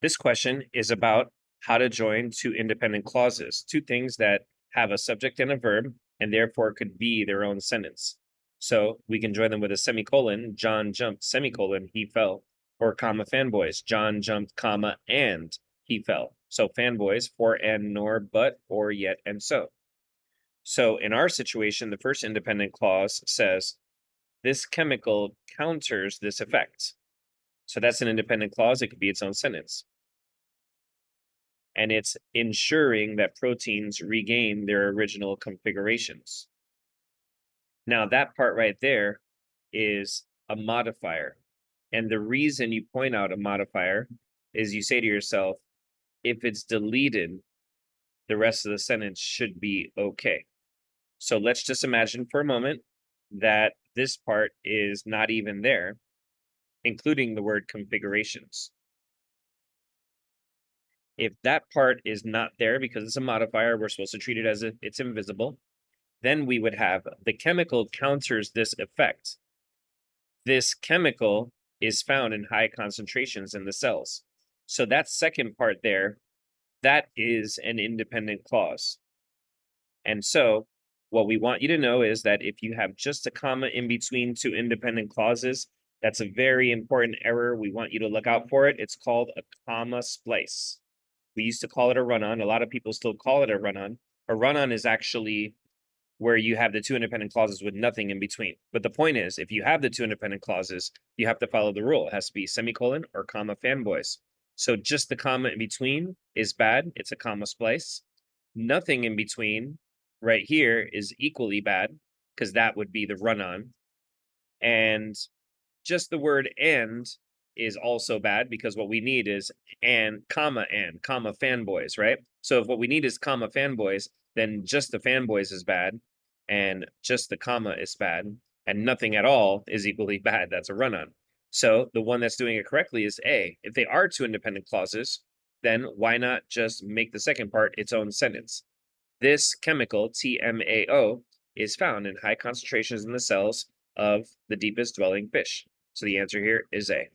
This question is about how to join two independent clauses, two things that have a subject and a verb, and therefore could be their own sentence. So we can join them with a semicolon, John jumped, semicolon, he fell, or comma fanboys, John jumped, comma, and he fell. So fanboys, for and nor, but, or yet, and so. So in our situation, the first independent clause says, this chemical counters this effect. So that's an independent clause. It could be its own sentence. And it's ensuring that proteins regain their original configurations. Now, that part right there is a modifier. And the reason you point out a modifier is you say to yourself, if it's deleted, the rest of the sentence should be okay. So let's just imagine for a moment that this part is not even there, including the word configurations. If that part is not there because it's a modifier, we're supposed to treat it as if it's invisible. Then we would have the chemical counters this effect. This chemical is found in high concentrations in the cells. So that second part there, that is an independent clause. And so what we want you to know is that if you have just a comma in between two independent clauses, that's a very important error. We want you to look out for it. It's called a comma splice. We used to call it a run-on. A lot of people still call it a run-on. A run-on is actually where you have the two independent clauses with nothing in between. But the point is, if you have the two independent clauses, you have to follow the rule. It has to be semicolon or comma fanboys. So just the comma in between is bad. It's a comma splice. Nothing in between right here is equally bad because that would be the run-on. And just the word and is also bad because what we need is and comma fanboys, right? So if what we need is comma fanboys, then just the fanboys is bad and just the comma is bad and nothing at all is equally bad. That's a run-on. So the one that's doing it correctly is A. If they are two independent clauses, then why not just make the second part its own sentence? This chemical, TMAO, is found in high concentrations in the cells of the deepest dwelling fish. So the answer here is A.